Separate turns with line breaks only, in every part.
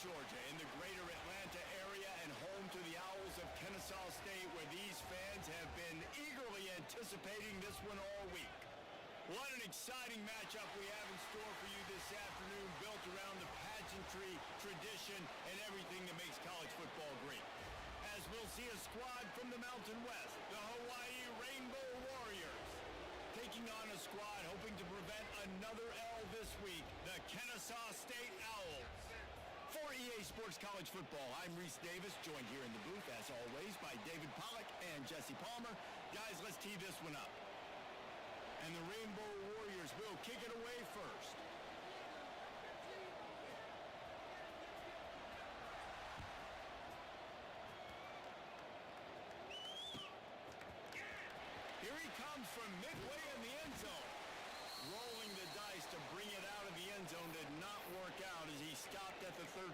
Georgia, in the greater Atlanta area and home to the Owls of Kennesaw State, where these fans have been eagerly anticipating this one all week. What an exciting matchup we have in store for you this afternoon, built around the pageantry, tradition, and everything that makes college football great. As we'll see a squad from the Mountain West, the Hawaii Rainbow Warriors, taking on a squad hoping to prevent another L this week, the Kennesaw State Owls. For EA Sports College Football, I'm Reese Davis, joined here in the booth, as always, by David Pollack and Jesse Palmer. Guys, let's tee this one up. And the Rainbow Warriors will kick it away first. Here he comes from midway in the end zone. Rolling the dice to bring it out of the end zone did not work out as he stopped at the 13.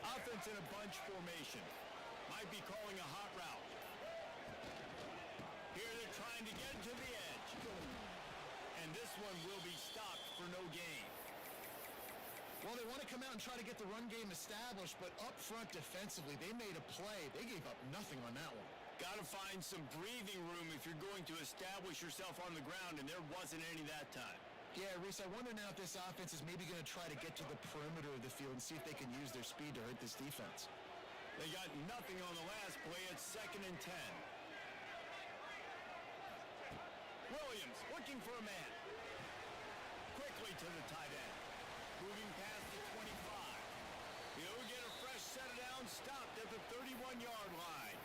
Offense in a bunch formation. Might be calling a hot route. Here they're trying to get to the edge. And this one will be stopped for no gain.
Well, they want to come out and try to get the run game established, but up front defensively, they made a play. They gave up nothing on that one.
Got to find some breathing room if you're going to establish yourself on the ground, and there wasn't any that time.
Yeah, Reese, I wonder now if this offense is maybe going to try to get to the perimeter of the field and see if they can use their speed to hurt this defense.
They got nothing on the last play. It's 2nd and 10. Williams looking for a man. Quickly to the tight end. Moving past the 25. He'll get a fresh set down, stopped at the 31-yard line.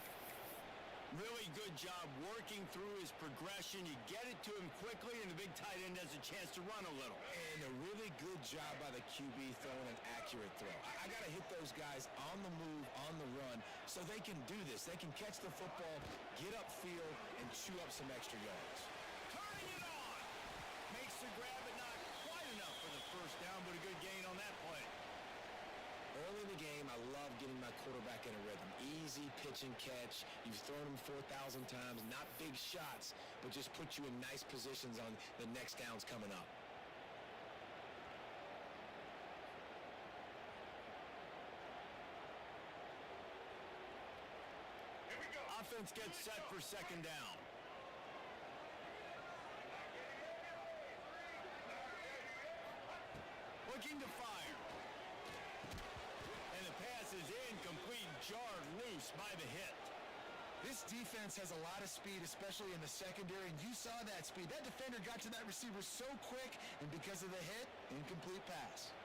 Really good job working through his progression. You get it to him quickly, and the big tight end has a chance to run a little.
And a really good job by the QB throwing an accurate throw. I got to hit those guys on the move, on the run, so they can do this. They can catch the football, get upfield, and chew up some extra yards.
Turning it on. Makes the grab, but not quite enough for the first down, but a good gain on that play.
Early in the game, I love getting my quarterback in a rhythm. Easy pitch and catch. You've thrown him 4,000 times. Not big shots, but just put you in nice positions on the next downs coming up.
Here we go. Offense gets set for 2nd down. Looking to fire. And the pass is incomplete, jarred loose by the hit.
This defense has a lot of speed, especially in the secondary, and you saw that speed. That defender got to that receiver so quick, and because of the hit, incomplete pass.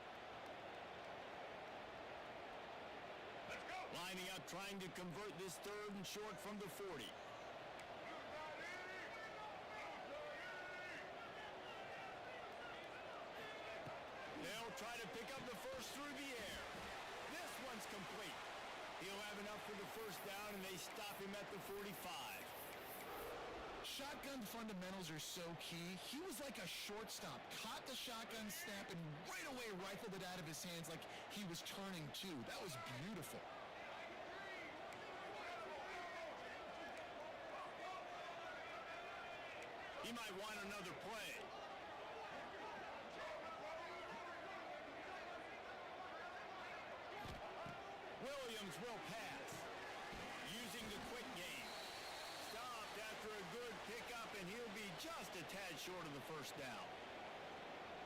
Let's go. Lining up, trying to convert this 3rd and short from the 40. They'll try to pick up the first through the air. This one's complete. He'll have enough for the first down, and they stop him at the 45.
Shotgun fundamentals are so key. He was like a shortstop. Caught the shotgun snap and right away rifled it out of his hands like he was turning two. That was beautiful.
He might want another play. Williams will pass, using the quick game. Stopped after a good pickup, and he'll be just a tad short of the first down.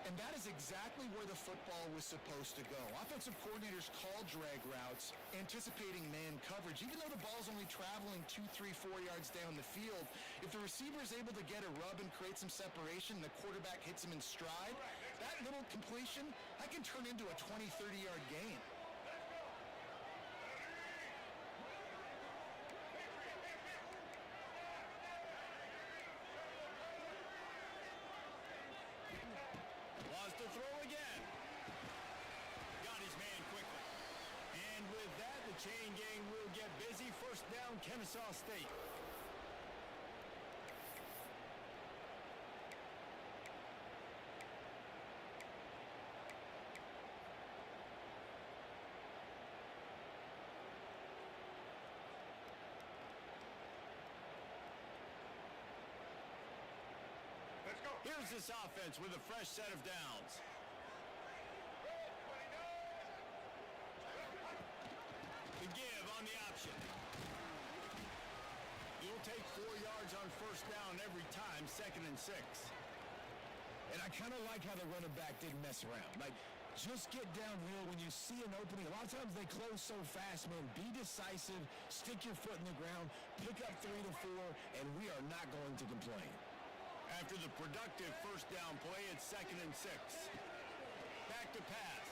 And that is exactly where the football was supposed to go. Offensive coordinators call drag routes, anticipating man coverage. Even though the ball's only traveling 2, 3, 4 yards down the field, if the receiver is able to get a rub and create some separation, and the quarterback hits him in stride, that little completion, that can turn into a 20, 30-yard gain.
To throw again. Got his man quickly. And with that, the chain gang will get busy. First down, Kennesaw State. goes this offense with a fresh set of downs. The give on the option. You'll take 4 yards on first down every time, 2nd and 6.
And I kind of like how the running back didn't mess around. Like, just get downhill when you see an opening. A lot of times they close so fast, man. Be decisive, stick your foot in the ground, pick up 3 to 4, and we are not going to complain.
After the productive first down play, it's 2nd and 6. Back to pass.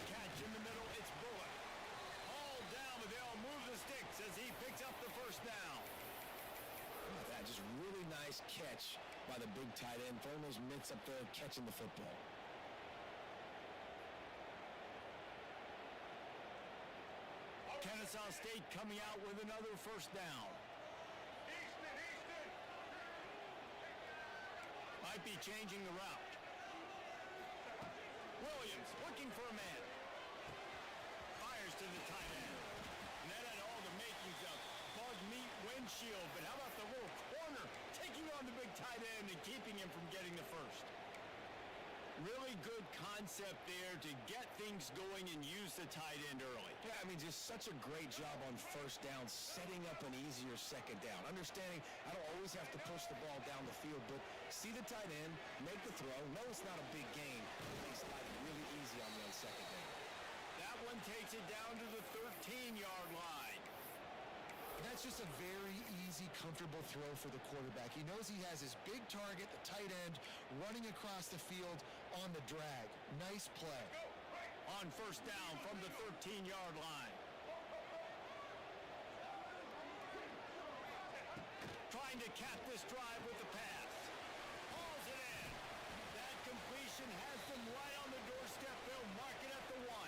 Catch in the middle, it's Bullock. All down, but they'll move the sticks as he picks up the first down.
Look at that, just really nice catch by the big tight end, throwing those mitts up there, catching the football.
Kennesaw State coming out with another first down. Might be changing the route. Williams looking for a man. Fires to the tight end. And that had all the makings of bug meat windshield, but how about the little corner taking on the big tight end and keeping him from getting the first? Really good concept there to get things going and use the tight end early.
Yeah, I mean, just such a great job on first down, setting up an easier second down. Understanding I don't always have to push the ball down the field, but see the tight end, make the throw. No, it's not a big gain. They slide it really easy on me on second down.
That one takes it down to the 13-yard line.
That's just a very easy, comfortable throw for the quarterback. He knows he has his big target, the tight end, running across the field on the drag. Nice play.
On first down from the 13-yard line. Trying to cap this drive with the pass. Hauls it in. That completion has them right on the doorstep. They'll mark it at the 1.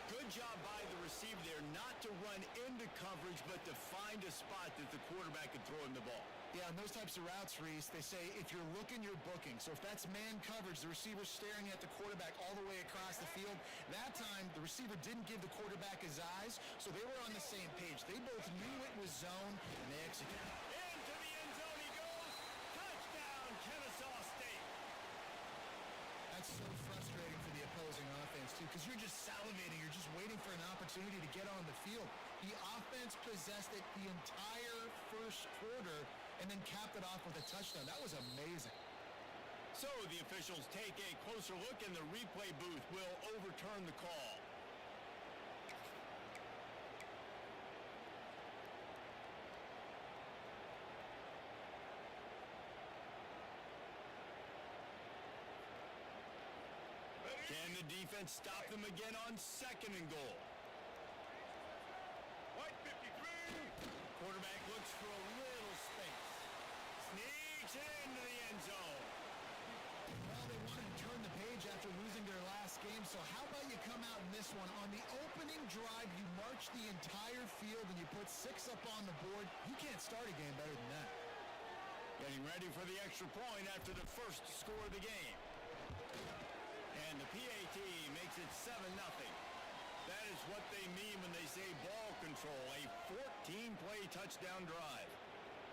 Good job by the receiver there not to run into coverage, but to find a spot that the quarterback can throw him the ball.
Yeah, on those types of routes, Reese, they say if you're looking, you're booking. So if that's man coverage, the receiver's staring at the quarterback all the way across the field. That time, the receiver didn't give the quarterback his eyes, so they were on the same page. They both knew it was zone, and they executed.
Into the end zone he goes. Touchdown, Kennesaw State.
That's so frustrating for the opposing offense, too, because you're just salivating. You're just waiting for an opportunity to get on the field. The offense possessed it the entire first quarter and then capped it off with a touchdown. That was amazing.
So the officials take a closer look, and the replay booth will overturn the call. Can the defense stop them again on 2nd and goal? White 53. Quarterback looks for a little space. Sneaks it into the end zone.
Well, they wanted to turn the page after losing their last game, so how about you come out in this one? On the opening drive, you march the entire field and you put 6 up on the board. You can't start a game better than that.
Getting ready for the extra point after the first score of the game. And the PAT makes it 7-0. That is what they mean when they say ball control, a 14-play touchdown drive.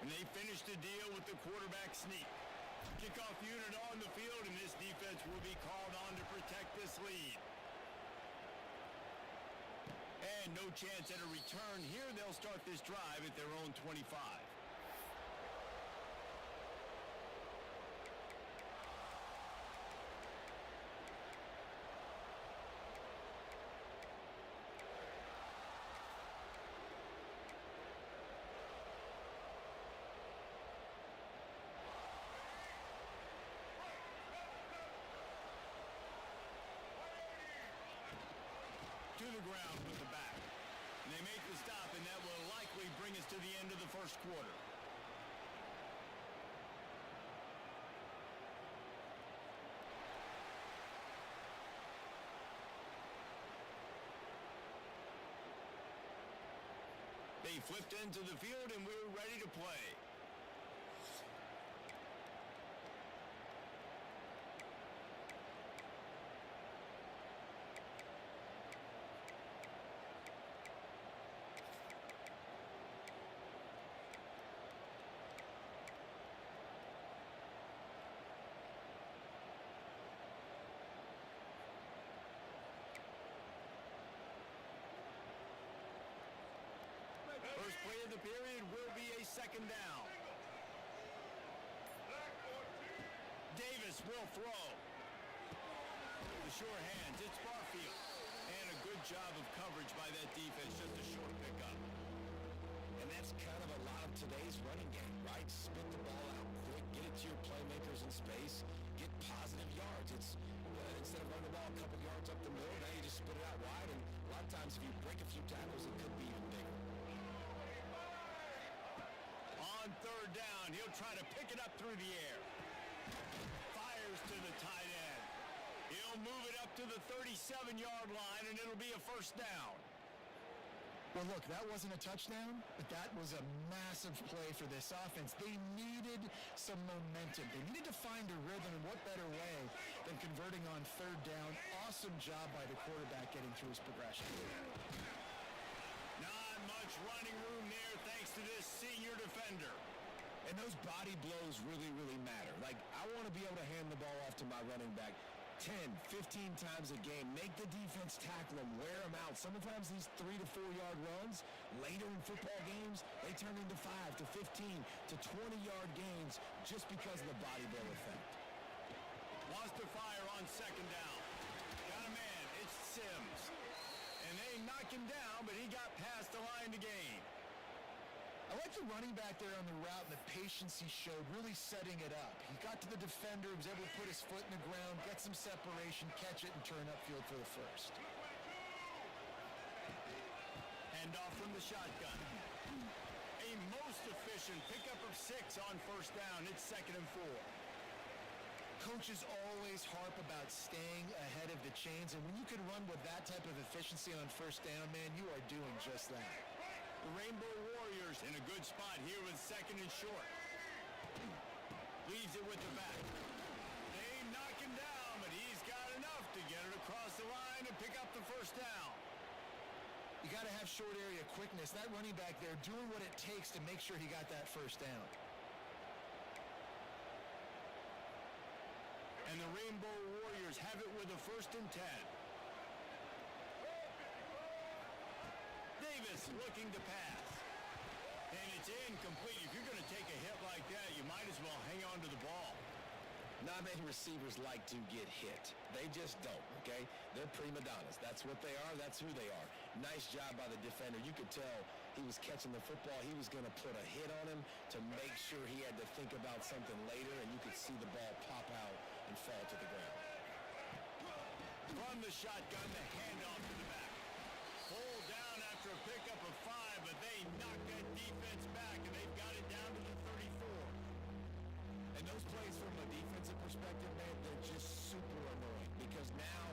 And they finished the deal with the quarterback sneak. Kickoff unit on the field, and this defense will be called on to protect this lead. And no chance at a return here. They'll start this drive at their own 25. To the ground with the back. And they make the stop, and that will likely bring us to the end of the first quarter. They flipped into the field, and we're ready to play. the period will be a second down. Davis will throw. The sure hands, it's Barfield. And a good job of coverage by that defense, just a short pickup.
And that's kind of a lot of today's running game, right? Spit the ball out quick, get it to your playmakers in space, get positive yards. It's instead of running the ball a couple yards up the middle, now you just spit it out wide, and a lot of times if you break a few tackles, it could be even bigger.
On third down, he'll try to pick it up through the air. Fires to the tight end. He'll move it up to the 37-yard line, and it'll be a first down.
Well, look, that wasn't a touchdown, but that was a massive play for this offense. They needed some momentum. They needed to find a rhythm, and what better way than converting on third down. Awesome job by the quarterback getting through his progression.
Not much running room there thanks to this senior defender.
And those body blows really, really matter. Like, I want to be able to hand the ball off to my running back 10, 15 times a game. Make the defense tackle them, wear them out. Sometimes these 3 to 4 yard runs later in football games, they turn into 5 to 15 to 20 yard gains just because of the body blow effect.
Wants to fire on second down. Got a man, it's Sims. And they knock him down, but he got past the line to gain.
I like the running back there on the route and the patience he showed, really setting it up. He got to the defender, was able to put his foot in the ground, get some separation, catch it, and turn upfield for the first.
Hand off from the shotgun. A most efficient pickup of 6 on first down. It's 2nd and 4.
Coaches always harp about staying ahead of the chains, and when you can run with that type of efficiency on first down, man, you are doing just that.
The Rainbow Warriors in a good spot here with 2nd and short. Leaves it with the back. They knock him down, but he's got enough to get it across the line and pick up the first down.
You got to have short area quickness. That running back there doing what it takes to make sure he got that first down.
And the Rainbow Warriors have it with a 1st and 10. Davis looking to pass. And it's incomplete. If you're going to take a hit like that, you might as well hang on to the ball.
Not many receivers like to get hit. They just don't, okay? They're prima donnas. That's what they are. That's who they are. Nice job by the defender. You could tell he was catching the football. He was going to put a hit on him to make sure he had to think about something later, and you could see the ball pop out and fall to the ground.
From the shotgun, the handoff to the back. Pulled down after a pickup of 5, but they knocked that defense back, and they've got it down to the 34.
And those plays from a defensive perspective, man, they're just super annoying because now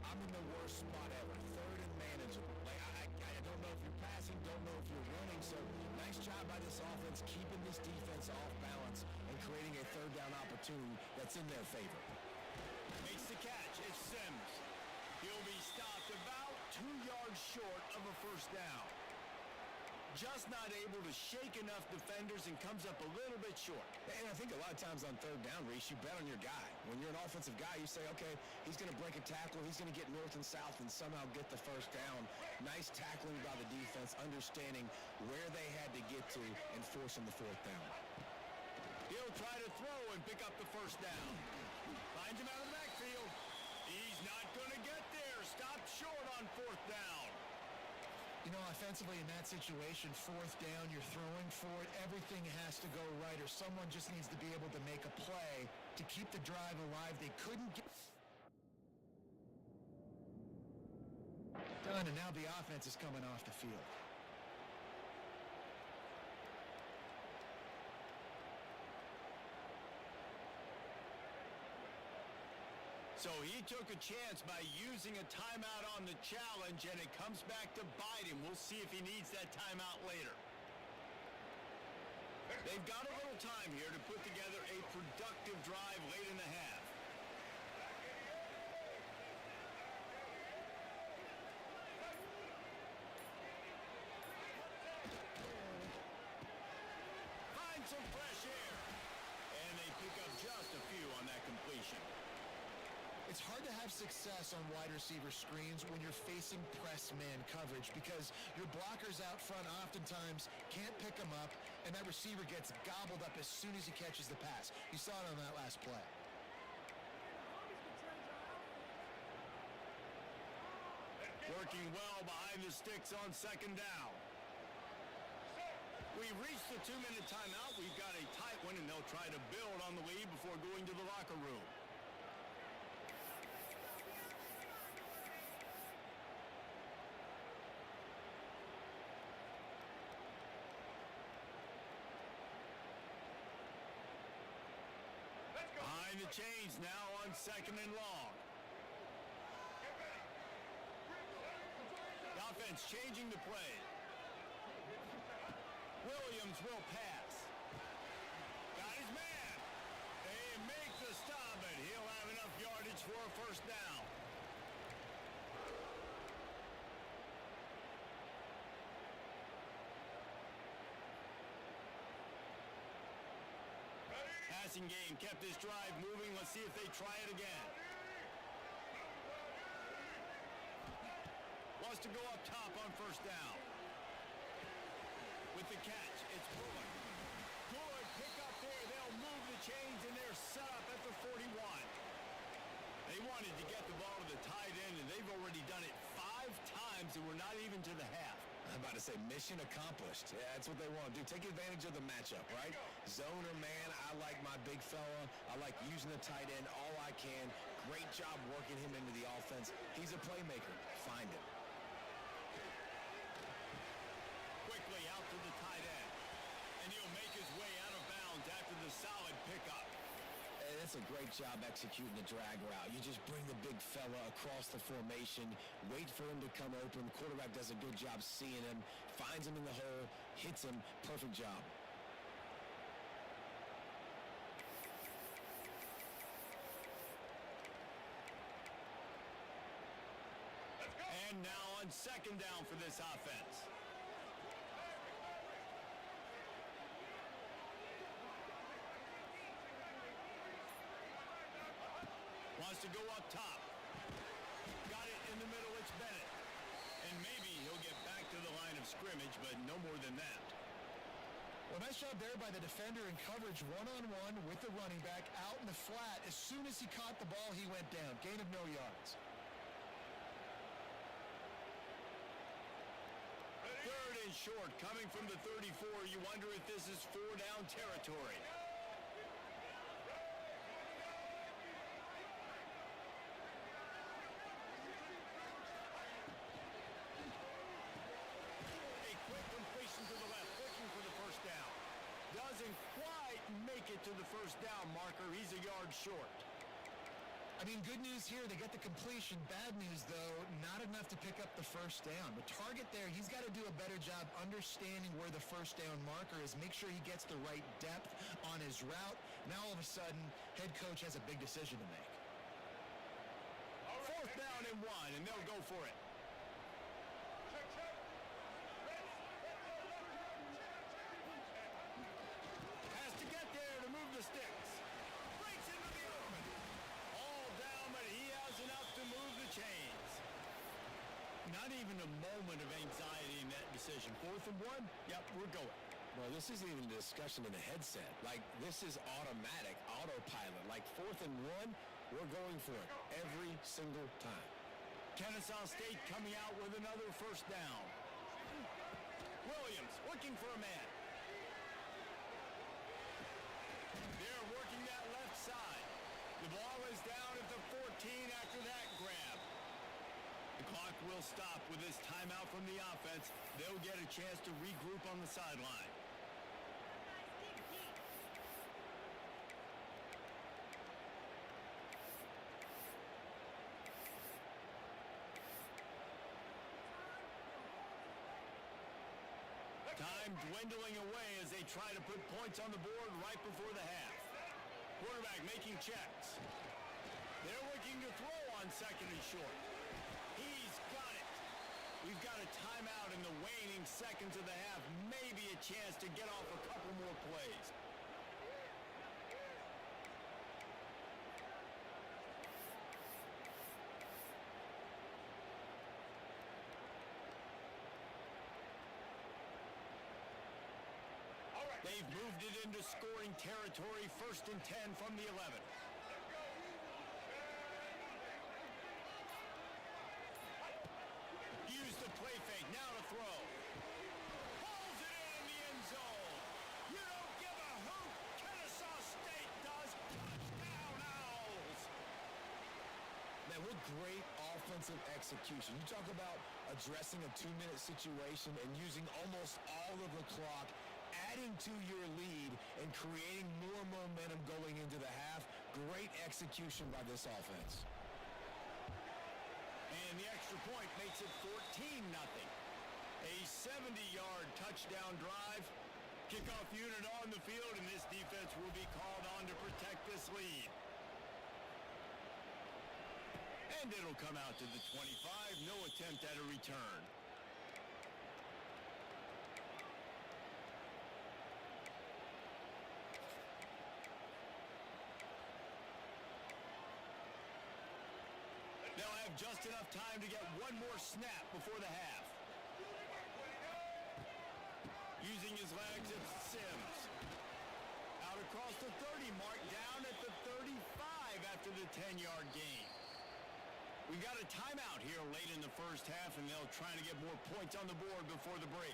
I'm in the worst spot ever, 3rd and manageable. Like, I don't know if you're passing, don't know if you're running, so nice job by this offense keeping this defense off balance and creating a 3rd down opportunity that's in their favor.
Makes the catch. It's Sims. He'll be stopped about 2 yards short of a first down. Just not able to shake enough defenders and comes up a little bit short.
And I think a lot of times on 3rd down, Reese, you bet on your guy. When you're an offensive guy, you say, okay, he's going to break a tackle, he's going to get north and south and somehow get the first down. Nice tackling by the defense, understanding where they had to get to and forcing the 4th down.
He'll try to throw and pick up the first down. Finds him out of the backfield. He's not going to get there. Stopped short on 4th down.
You know, offensively in that situation, 4th down, you're throwing for it, everything has to go right, or someone just needs to be able to make a play to keep the drive alive. They couldn't get done, and now the offense is coming off the field.
So he took a chance by using a timeout on the challenge, and it comes back to bite him. We'll see if he needs that timeout later. They've got a little time here to put together a productive drive late in the half. Find some fresh air. And they pick up just a few on that completion.
It's hard to have success on wide receiver screens when you're facing press man coverage because your blockers out front oftentimes can't pick them up, and that receiver gets gobbled up as soon as he catches the pass. You saw it on that last play.
Working well behind the sticks on second down. We've reached the 2-minute timeout. We've got a tight one, and they'll try to build on the lead before going to the locker room. Behind the chains now on second and long. The offense changing the play. Williams will pass. Got his man. They make the stop, and he'll have enough yardage for a first down. Passing game kept this drive moving. Let's see if they try it again. Wants to go up top on first down. With the catch, it's Bullard. Good pick up there. They'll move the chains, and they're set up at the 41. They wanted to get the ball to the tight end, and they've already done it 5 times, and we're not even to the half.
I'm about to say mission accomplished. Yeah, that's what they want to do. Take advantage of the matchup, right? Zone or man, I like my big fella. I like using the tight end all I can. Great job working him into the offense. He's a playmaker. Find him.
Quickly out to the tight end. And he'll make his way out of bounds after the solid pickup.
Hey, that's a great job executing the drag route. You just bring the big fella across the formation, wait for him to come open. The quarterback does a good job seeing him, finds him in the hole, hits him. Perfect job.
And now on second down for this offense. Wants to go up top. Got it in the middle, it's Bennett. And maybe he'll get back to the line of scrimmage, but no more than that.
Well, nice job there by the defender in coverage one-on-one with the running back out in the flat. As soon as he caught the ball, he went down. Gain of no yards.
Third and short, coming from the 34. You wonder if this is 4-down territory. A quick completion to the left, looking for the first down. Doesn't quite make it to the first down marker. He's a yard short.
I mean, good news here, they get the completion. Bad news, though, not enough to pick up the first down. The target there, he's got to do a better job understanding where the first down marker is, make sure he gets the right depth on his route. Now, all of a sudden, head coach has a big decision to make.
Fourth down and 1, and they'll go for it. Has to get there to move the sticks. Breaks into the open. All down, but he has enough to move the chains. Not even a moment of anxiety in that decision. 4th and 1? Yep, we're going.
Well, this isn't even a discussion in the headset. Like, this is automatic, autopilot. Like, 4th and 1, we're going for it every single time.
Kennesaw State coming out with another first down. Williams looking for a man. They're working that left side. The ball is down at the 14 after that grab. The clock will stop with this timeout from the offense. They'll get a chance to regroup on the sideline. Time dwindling away as they try to put points on the board right before the half. Quarterback making checks. They're looking to throw on second and short. He's got it. We've got a timeout in the waning seconds of the half. Maybe a chance to get off a couple more plays. They've moved it into scoring territory, 1st and 10 from the 11. Use the play fake, now to throw. Pulls it in the end zone. You don't give a hoot. Kennesaw State does. Touchdown, Owls.
Man, what great offensive execution. You talk about addressing a 2-minute situation and using almost all of the clock, adding to your lead and creating more momentum going into the half. Great execution by this offense.
And the extra point makes it 14-0. A 70-yard touchdown drive. Kickoff unit on the field, and this defense will be called on to protect this lead. And it'll come out to the 25. No attempt at a return. They'll have just enough time to get one more snap before the half. Using his legs, it's Sims. Out across the 30 mark, down at the 35 after the 10-yard gain. We got a timeout here late in the first half, and they'll try to get more points on the board before the break.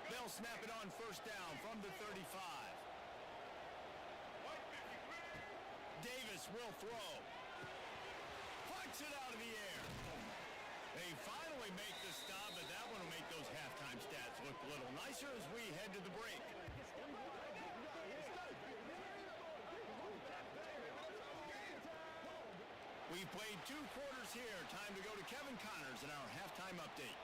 They'll snap it on 1st down from the 35. Davis will throw. Puts it out of the air. They finally make the stop, but that one will make those halftime stats look a little nicer as we head to the break. We've played 2 quarters here. Time to go to Kevin Connors in our halftime update.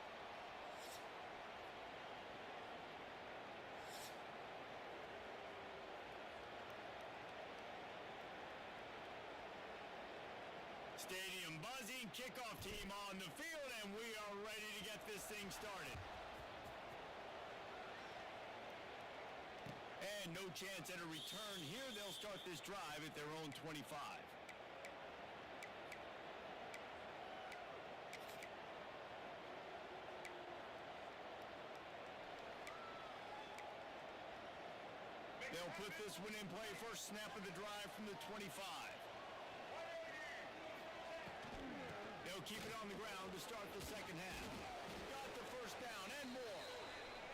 Stadium buzzing, kickoff team on the field, and we are ready to get this thing started. And no chance at a return here. They'll start this drive at their own 25. They'll put this one in play. First snap of the drive from the 25. They'll keep it on the ground to start the second half. Got the first down and more.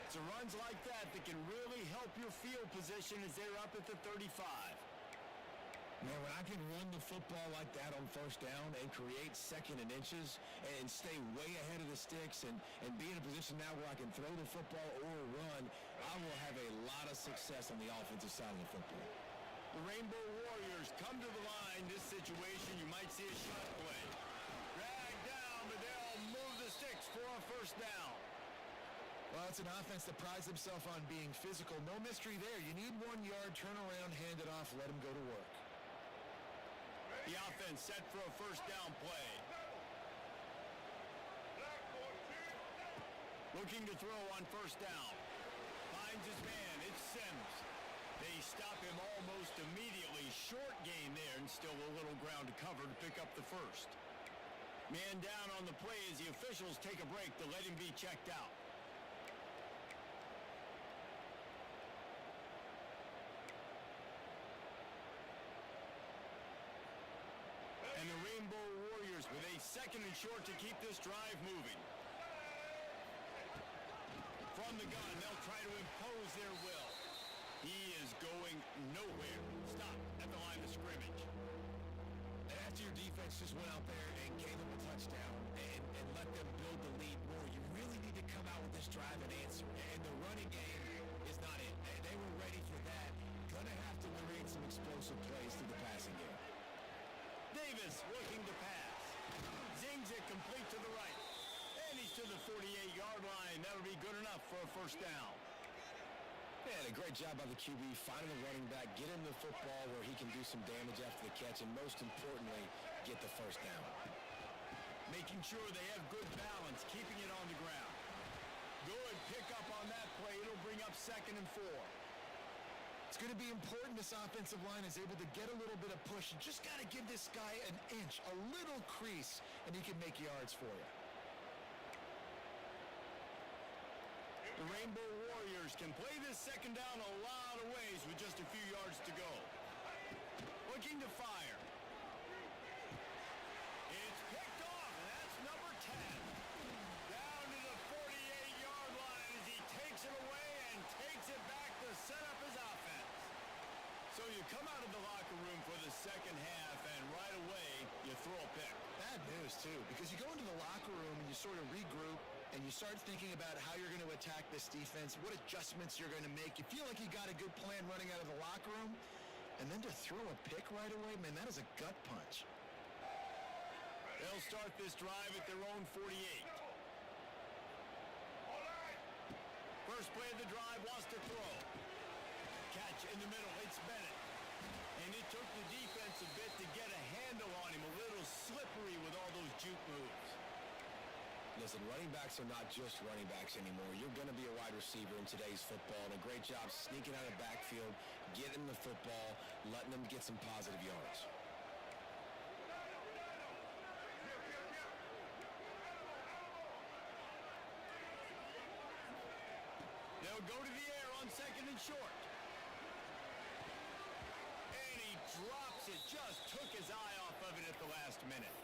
It's runs like that that can really help your field position as they're up at the 35.
Man, when I can run the football like that on 1st down and create 2nd and inches and stay way ahead of the sticks and be in a position now where I can throw the football or run, I will have a lot of success on the offensive side of the football.
The Rainbow Warriors come to the line. This situation, you might see a shot play. Dragged down, but they'll move the sticks for a 1st down.
Well, it's an offense that prides himself on being physical. No mystery there. You need 1 yard, turn around, hand it off, let him go to work.
The offense set for a 1st down play. Looking to throw on 1st down. Finds his man. It's Sims. They stop him almost immediately. Short gain there and still a little ground to cover to pick up the 1st. Man down on the play as the officials take a break to let him be checked out. And the Rainbow Warriors with a 2nd and short to keep this drive moving. From the gun, they'll try to impose their will. He is going nowhere. Stop at the line of scrimmage.
And after your defense just went out there and gave them a touchdown and let them build the lead more, you really need to come out with this drive and answer. And the running game is not it. They were ready for that. Gonna have to create some explosive plays through the passing game.
Davis looking to pass. Zings it complete to the right. And he's to the 48-yard line. That'll be good enough for a 1st down.
Man, a great job by the QB, finding the running back, get him the football where he can do some damage after the catch, and most importantly, get the 1st down.
Making sure they have good balance, keeping it on the ground. Good pickup on that play. It'll bring up 2nd and 4.
It's going to be important this offensive line is able to get a little bit of push. You just got to give this guy an inch, a little crease, and he can make yards for you.
The Rainbow Warriors can play this second down a lot of ways with just a few yards to go. Looking to fire. It's picked off, and that's number 10. Down to the 48-yard line as he takes it away and takes it back to set up his offense. So you come out of the locker room for the second half, and right away, you throw a pick.
Bad news, too, because you go into the locker room and you sort of regroup, and you start thinking about how you're going to attack this defense, what adjustments you're going to make. You feel like you got a good plan running out of the locker room, and then to throw a pick right away, man, that is a gut punch.
They'll start this drive at their own 48. First play of the drive, wants to throw. Catch in the middle, it's Bennett. And it took the defense a bit to get a handle on him, a little slippery with all those juke moves.
Listen, running backs are not just running backs anymore. You're going to be a wide receiver in today's football, and a great job sneaking out of the backfield, getting the football, letting them get some positive yards.
They'll go to the air on second and short. And he drops it, just took his eye off of it at the last minute.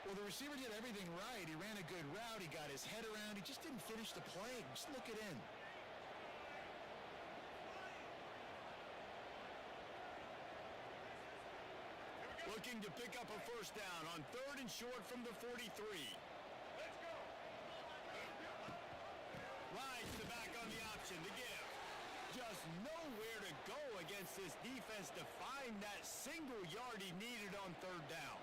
Well, the receiver did everything right. He ran a good route. He got his head around. He just didn't finish the play. Just look it in.
Looking to pick up a first down on third and short from the 43. Rides the back on the option to give. Just nowhere to go against this defense to find that single yard he needed on third down.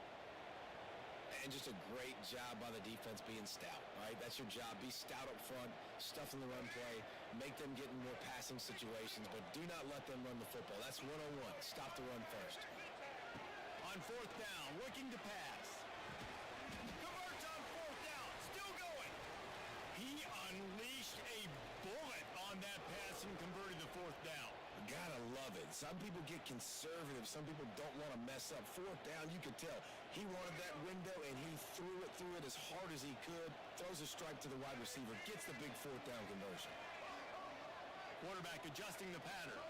And just a great job by the defense being stout, right? That's your job. Be stout up front, stuff in the run play, make them get in more passing situations, but do not let them run the football. That's 101. Stop the run first.
On fourth down, looking to pass. Converts on fourth down, still going. He unleashed a bullet on that pass and converted the fourth down.
Gotta love it. Some people get conservative. Some people don't want to mess up. Fourth down, you could tell. He wanted that window, and he threw it as hard as he could. Throws a strike to the wide receiver. Gets the big fourth down conversion.
Quarterback adjusting the pattern.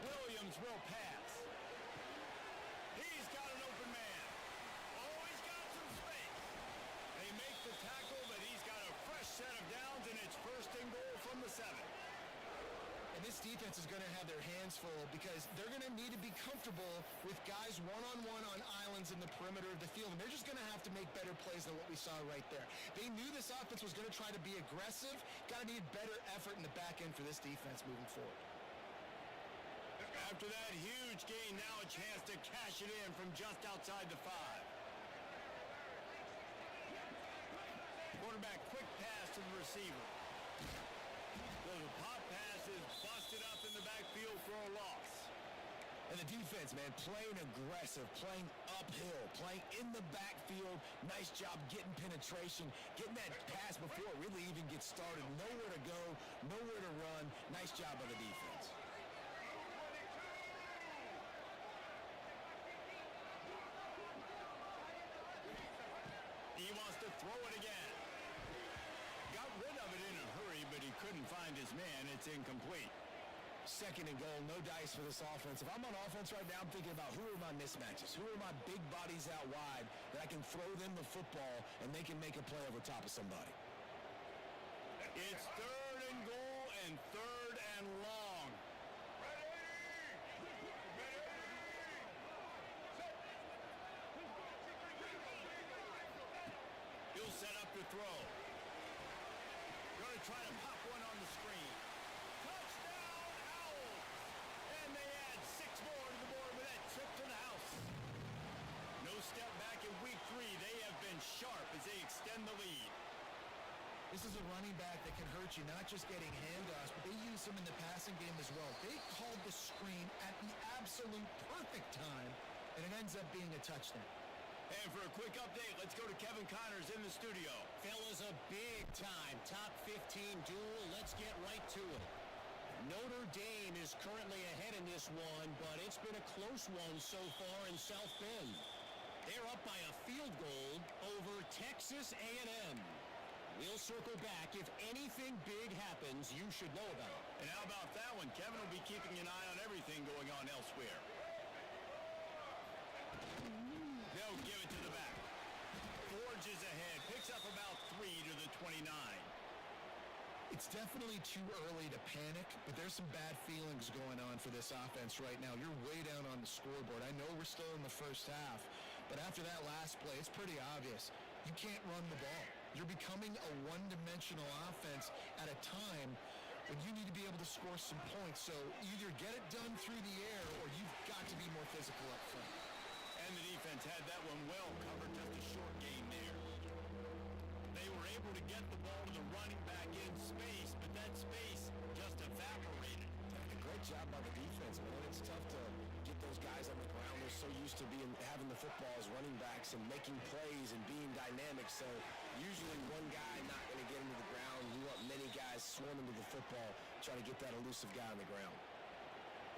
Williams will pass. He's got an open man. Oh, he's got some space. They make the tackle, but he's got a fresh set of downs, and it's first and goal from the 7.
And this defense is going to have their hands full because they're going to need to be comfortable with guys one-on-one on islands in the perimeter of the field. And they're just going to have to make better plays than what we saw right there. They knew this offense was going to try to be aggressive. Got to need better effort in the back end for this defense moving forward.
After that huge gain, now a chance to cash it in from just outside the 5. Quarterback quick pass to the receiver. The pop pass is busted up in the backfield for a loss.
And the defense, man, playing aggressive, playing uphill, playing in the backfield. Nice job getting penetration, getting that pass before it really even gets started. Nowhere to go, nowhere to run. Nice job by the defense.
He wants to throw it again. Got rid of it in a hurry, but he couldn't find his man. It's incomplete.
Second and goal, no dice for this offense. If I'm on offense right now, I'm thinking about who are my mismatches? Who are my big bodies out wide that I can throw them the football and they can make a play over top of somebody?
It's third and goal and third and long. He'll set up to throw. Going to try to pop one on the screen. Touchdown, Owls! And they add 6 more to the board with that trip to the house. No step back in week 3. They have been sharp as they extend the lead.
This is a running back that can hurt you, not just getting handoffs, but they use him in the passing game as well. They called the screen at the absolute perfect time, and it ends up being a touchdown.
And for a quick update, let's go to Kevin Connors in the studio.
Fellas, a big-time top 15 duel. Let's get right to it. Notre Dame is currently ahead in this one, but it's been a close one so far in South Bend. They're up by a field goal over Texas A&M. We'll circle back. If anything big happens, you should know about it.
And how about that one? Kevin will be keeping an eye on everything going on elsewhere. They'll give it to the back. Forges ahead. Picks up about 3 to the 29.
It's definitely too early to panic, but there's some bad feelings going on for this offense right now. You're way down on the scoreboard. I know we're still in the first half, but after that last play, it's pretty obvious. You can't run the ball. You're becoming a one-dimensional offense at a time when you need to be able to score some points. So either get it done through the air or you've got to be more physical up front.
And the defense had that one well covered, just a short gain there. They were able to get the ball to the running back in space, but that space just evaporated.
A great job by the defense, man. It's tough to get those guys on the ground. They're so used to having the football as running backs and making plays and being dynamic. So usually one guy not going to get into the ground. You want many guys swarming to the football, trying to get that elusive guy on the ground.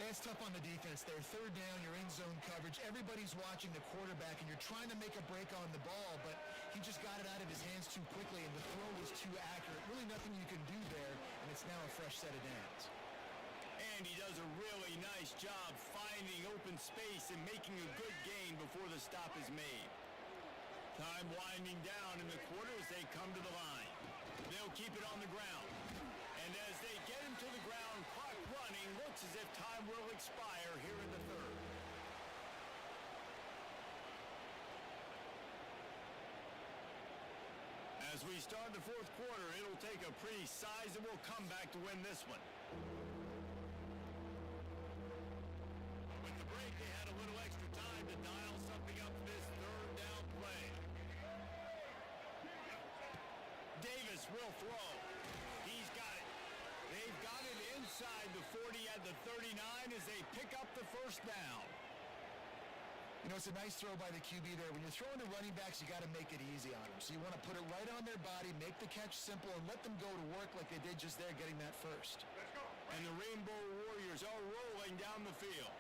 And it's tough on the defense there. Third down, you're in zone coverage. Everybody's watching the quarterback, and you're trying to make a break on the ball, but he just got it out of his hands too quickly, and the throw was too accurate. Really nothing you can do there, and it's now a fresh set of downs.
And he does a really nice job finding open space and making a good gain before the stop is made. Time winding down in the quarter as they come to the line. They'll keep it on the ground. And as they get him to the ground, clock running, looks as if time will expire here in the third. As we start the fourth quarter, it'll take a pretty sizable comeback to win this one. With the break, they had a little extra time to dial something up for this third down play. Davis will throw. He's got it. They've got it inside the 40 at the 39 as they pick up the first down.
You know, it's a nice throw by the QB there. When you're throwing to running backs, you got to make it easy on them. So you want to put it right on their body, make the catch simple, and let them go to work like they did just there, getting that first.
Let's go. And the Rainbow Warriors are rolling down the field.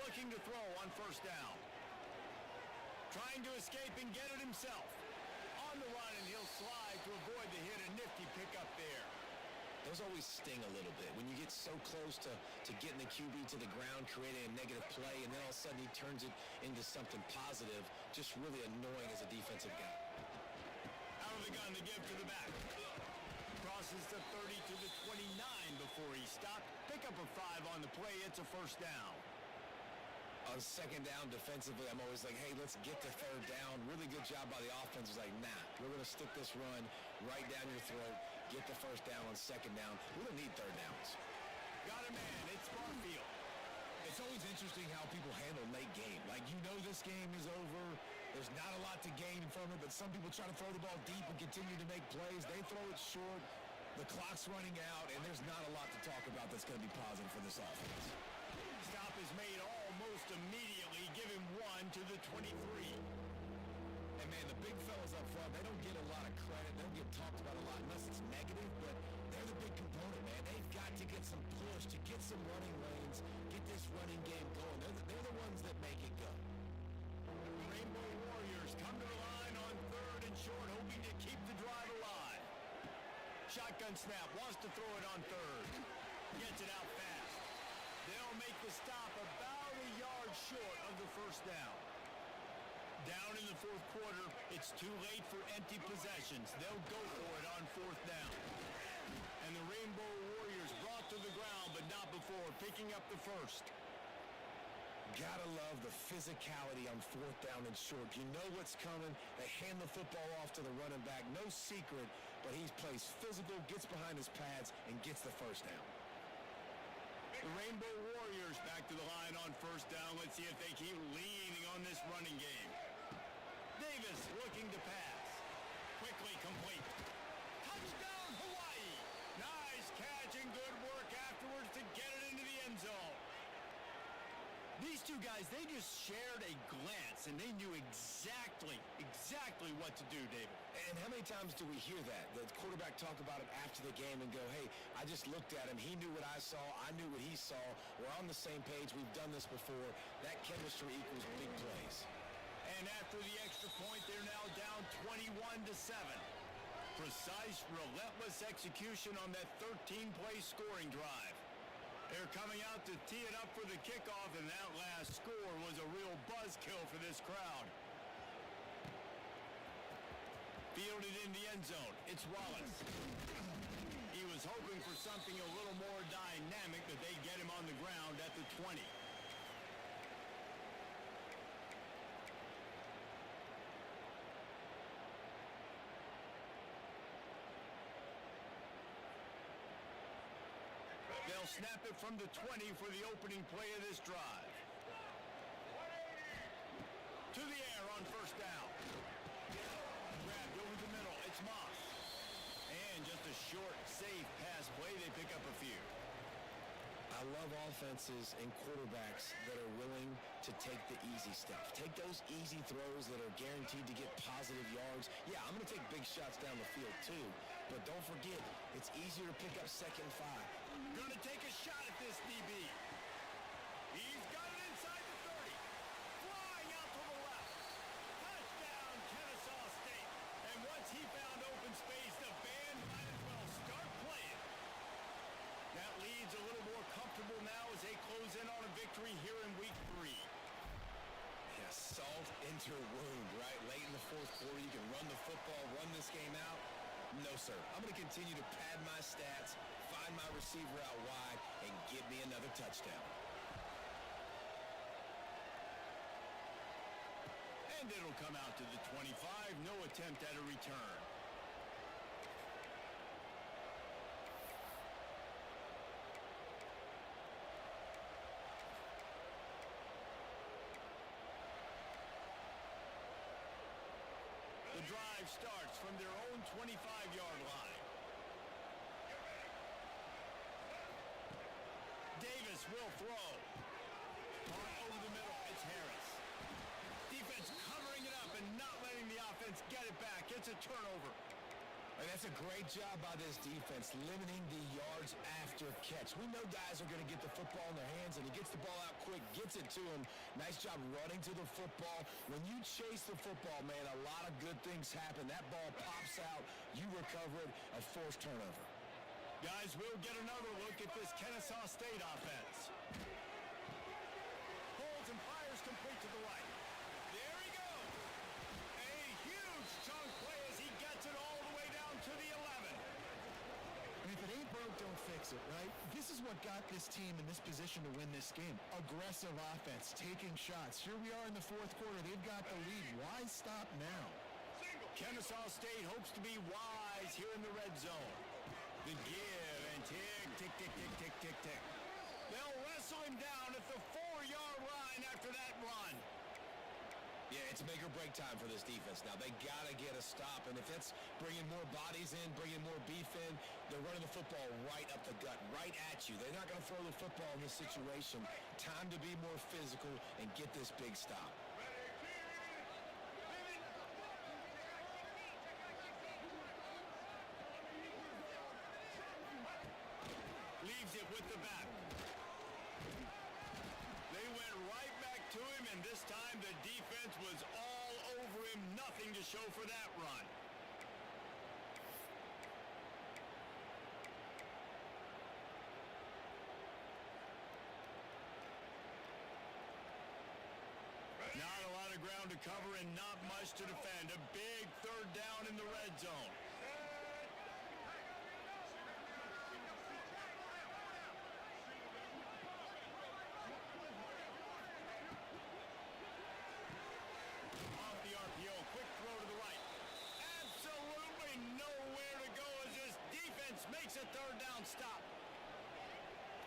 Looking to throw on first down. Trying to escape and get it himself. On the run, and he'll slide to avoid the hit. A nifty pickup there.
Those always sting a little bit. When you get so close to getting the QB to the ground, creating a negative play, and then all of a sudden he turns it into something positive, just really annoying as a defensive guy.
Out of the gun to give to the back. Crosses the 30 to the 29 before he stopped. Pick up a 5 on the play. It's a first down.
On second down defensively, I'm always like, hey, let's get to third down. Really good job by the offense. It's like, nah, we're going to stick this run right down your throat, get the first down on second down. We don't need third downs.
Got a man. It's Barfield.
It's always interesting how people handle late game. Like, you know this game is over. There's not a lot to gain from it, but some people try to throw the ball deep and continue to make plays. They throw it short. The clock's running out, and there's not a lot to talk about that's going to be positive for this offense.
Stop is made almost immediately. Give him 1 to the 23.
And man, the big fellas up front, they don't get a lot of credit. They don't get talked about a lot unless it's negative, but they're the big component, man. They've got to get some push, to get some running lanes, get this running game going. They're the ones that make it go.
The Rainbow Warriors come to the line on third and short, hoping to keep the drive alive. Shotgun snap, wants to throw it on third. Gets it out fast. They'll make the stop about a yard short of the first down. Down in the fourth quarter, it's too late for empty possessions. They'll go for it on fourth down. And the Rainbow Warriors brought to the ground, but not before picking up the first.
Gotta love the physicality on fourth down and short. You know what's coming. They hand the football off to the running back. No secret, but he plays physical, gets behind his pads, and gets the first down.
The Rainbow Warriors back to the line on first down. Let's see if they keep leaning on this running game. Davis looking to pass. Quickly complete. Touchdown, Hawaii! Nice catch and good work afterwards to get it into the end zone. These two guys, they just shared a glance, and they knew exactly what to do, David.
And how many times do we hear that? The quarterback talk about it after the game and go, hey, I just looked at him. He knew what I saw. I knew what he saw. We're on the same page. We've done this before. That chemistry equals big plays.
And after the extra point, they're now down 21-7. Precise, relentless execution on that 13-play scoring drive. They're coming out to tee it up for the kickoff, and that last score was a real buzzkill for this crowd. Fielded in the end zone. It's Wallace. He was hoping for something a little more dynamic, but they get him on the ground at the 20. They'll snap it from the 20 for the opening play of this drive. To the air on first down. Grabbed over the middle. It's Moss. And just a short, safe pass play. They pick up a few.
I love offenses and quarterbacks that are willing to take the easy stuff. Take those easy throws that are guaranteed to get positive yards. Yeah, I'm going to take big shots down the field too, but don't forget, it's easier to pick up 2nd and 5.
Going to take a shot at this DB. He's got it inside the 30. Flying out to the left. Touchdown, Kennesaw State. And once he found open space, the band might as well start playing. That lead's a little more comfortable now as they close in on a victory here in week 3.
Yeah, salt into a wound, right? Late in the 4th quarter, you can run the football, run this game out. No, sir. I'm going to continue to pad my stats, find my receiver out wide, and give me another touchdown.
And it'll come out to the 25. No attempt at a return. The drive starts from their own 25-yard line. Davis will throw. Caught over the middle. It's Harris. Defense covering it up and not letting the offense get it back. It's a turnover.
And that's a great job by this defense, limiting the yards after catch. We know guys are going to get the football in their hands, and he gets the ball out quick, gets it to him. Nice job running to the football. When you chase the football, man, a lot of good things happen. That ball pops out, you recover it, a forced turnover.
Guys, we'll get another look at this Kennesaw State offense. Pulls and fires complete to the right. There he goes. A huge chunk play as he gets it all the way down to the 11.
And if it ain't broke, don't fix it, right? This is what got this team in this position to win this game. Aggressive offense, taking shots. Here we are in the 4th quarter. They've got the lead. Why stop now?
Kennesaw State hopes to be wise here in the red zone. The give and tick, tick, tick, tick, tick, tick, tick. They'll wrestle him down at the 4-yard line after that run.
Yeah, it's make or break time for this defense now. They got to get a stop, and if it's bringing more bodies in, bringing more beef in, they're running the football right up the gut, right at you. They're not going to throw the football in this situation. Time to be more physical and get this big stop.
Leaves it with the back. They went right back to him, and this time the defense was all over him. Nothing to show for that run. Not a lot of ground to cover and not much to defend. A big 3rd down in the red zone. Quick throw to the right. Absolutely nowhere to go as this defense makes a 3rd down stop.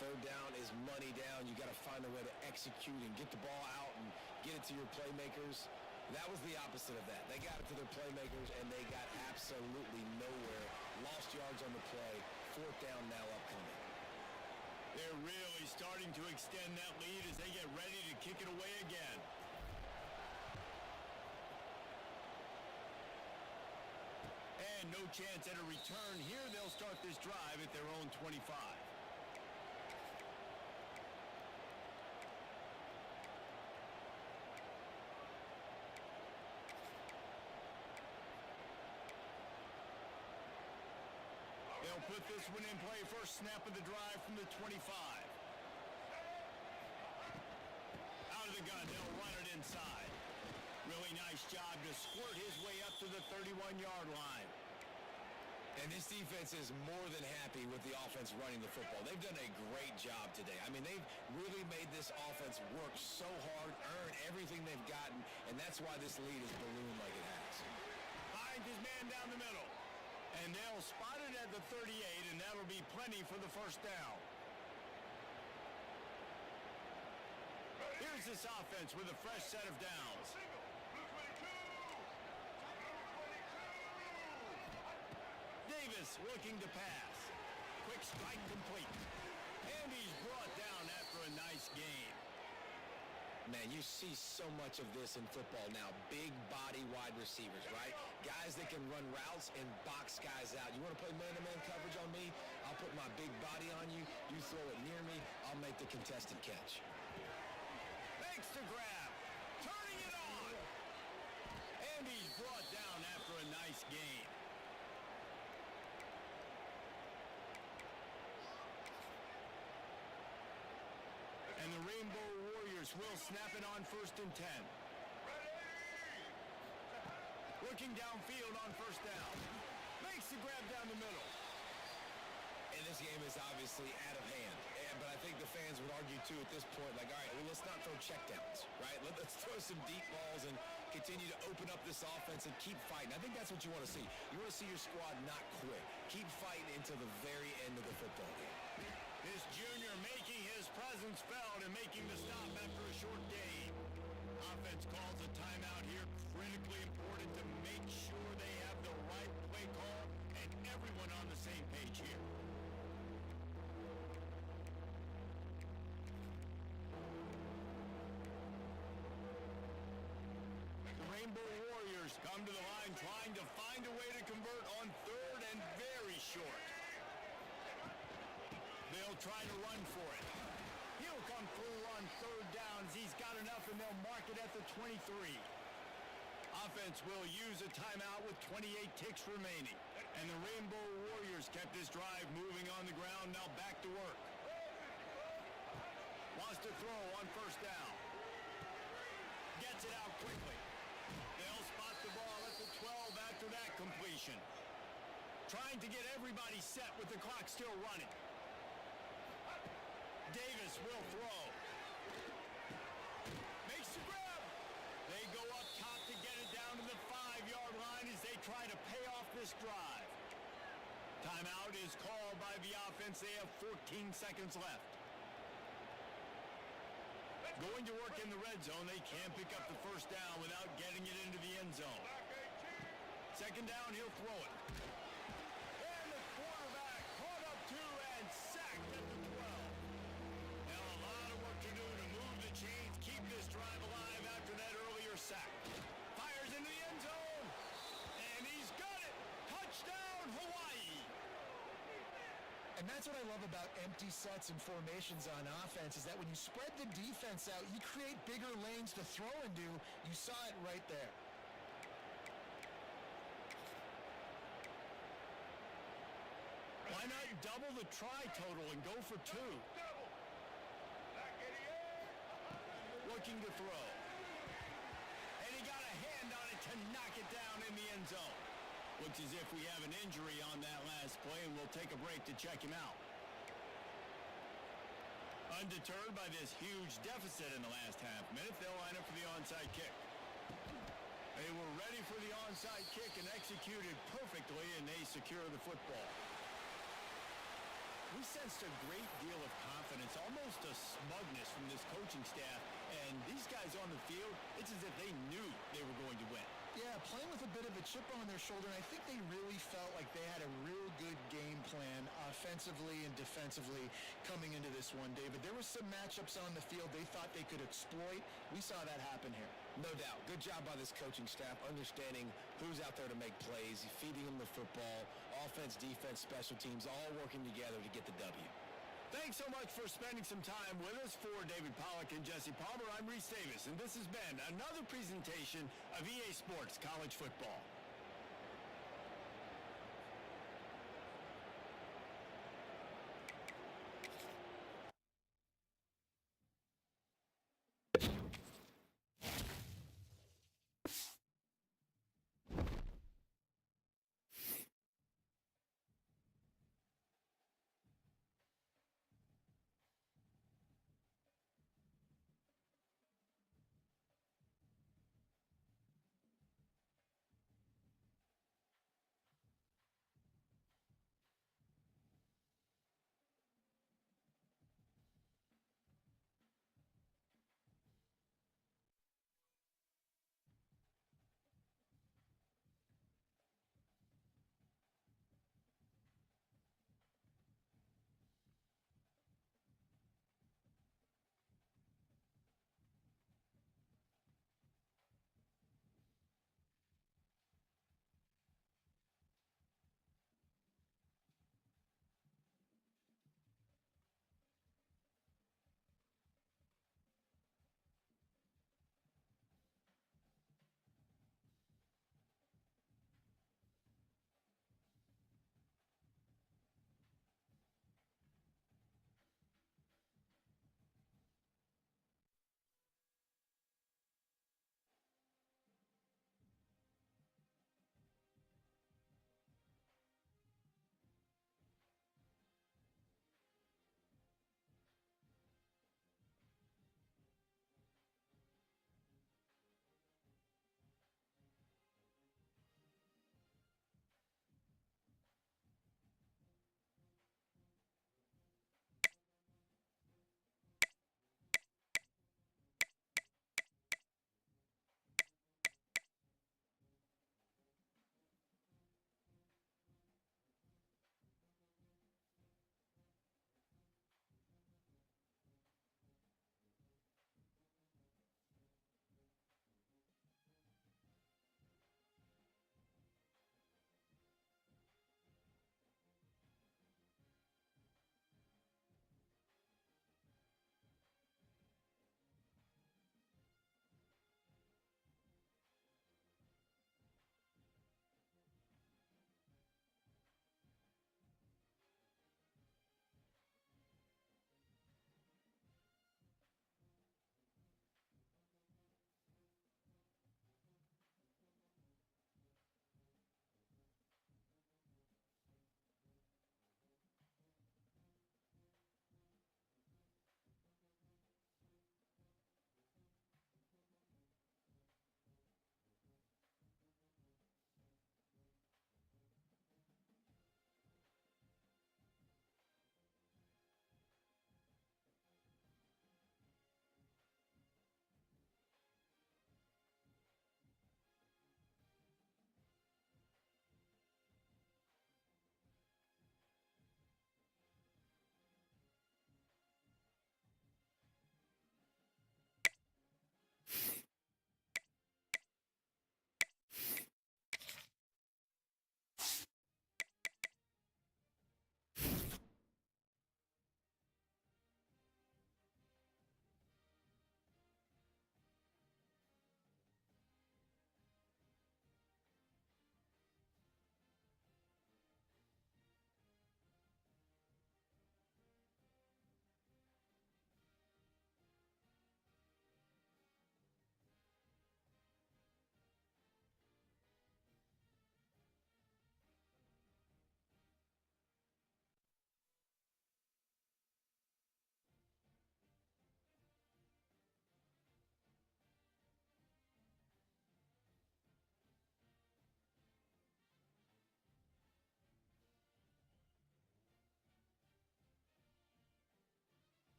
3rd down is money down. You got to find a way to execute and get the ball out and get it to your playmakers. That was the opposite of that. They got it to their playmakers, and they got absolutely nowhere. Lost yards on the play. 4th down now upcoming.
They're really starting to extend that lead as they get ready to kick it away again. And no chance at a return here. They'll start this drive at their own 25. They'll put this one in play. First snap of the drive from the 25. Out of the gun, they'll run it inside. Really nice job to squirt his way up to the 31-yard line.
And this defense is more than happy with the offense running the football. They've done a great job today. I mean, they've really made this offense work so hard, earn everything they've gotten, and that's why this lead is ballooned like it has.
Finds his man down the middle. And they'll spot it at the 38, and that'll be plenty for the first down. Here's this offense with a fresh set of downs. Davis looking to pass. Quick strike complete. And he's brought down after a nice game.
Man, you see so much of this in football now. Big body wide receivers, right? Guys that can run routes and box guys out. You want to play man-to-man coverage on me? I'll put my big body on you. You throw it near me, I'll make the contested catch.
Makes the grab. Turning it on. And he's brought down after a nice game. And the Rainbow Warriors will snap it on 1st and 10. Looking downfield on first down. Makes the grab down the middle.
And this game is obviously out of hand. But I think the fans would argue, too, at this point, like, all right, well, let's not throw checkdowns, right? Let's throw some deep balls and continue to open up this offense and keep fighting. I think that's what you want to see. You want to see your squad not quit. Keep fighting until the very end of the football game.
This junior making his presence felt and making the stop after a short game. Offense calls a timeout here. Critically important to make sure they have the right play call and everyone on the same page here. The Rainbow Warriors come to the line trying to find a way to convert on 3rd and very short. They'll try to run for it. He'll come through on 3rd down as he's got enough, and they'll mark it at the 23. Offense will use a timeout with 28 ticks remaining. And the Rainbow Warriors kept this drive moving on the ground, now back to work. Wants to throw on 1st down. Gets it out quickly. They'll spot the ball at the 12 after that completion. Trying to get everybody set with the clock still running. Davis will throw. Makes the grab. They go up top to get it down to the 5-yard line as they try to pay off this drive. Timeout is called by the offense. They have 14 seconds left. Going to work in the red zone. They can't pick up the first down without getting it into the end zone. 2nd down, he'll throw it. And the quarterback caught up to and sacked at the 12. Now a lot of work to do to move the chains, keep this drive alive after that earlier sack. Fires into the end zone. And he's got it. Touchdown, Hawaii.
And that's what I love about empty sets and formations on offense is that when you spread the defense out, you create bigger lanes to throw into. You saw it right there.
Why not double the try total and go for 2? Looking to throw. And he got a hand on it to knock it down in the end zone. Looks as if we have an injury on that last play, and we'll take a break to check him out. Undeterred by this huge deficit in the last half minute, they'll line up for the onside kick. They were ready for the onside kick and executed perfectly, and they secure the football. We sensed a great deal of confidence, almost a smugness from this coaching staff, and these guys on the field, it's as if they knew they were going to win.
Yeah, playing with a bit of a chip on their shoulder, and I think they really felt like they had a real good game plan offensively and defensively coming into this one, David. There were some matchups on the field they thought they could exploit. We saw that happen here.
No doubt. Good job by this coaching staff, understanding who's out there to make plays, feeding them the football, offense, defense, special teams, all working together to get the W.
Thanks so much for spending some time with us. For David Pollack and Jesse Palmer, I'm Reese Davis, and this has been another presentation of EA Sports College Football.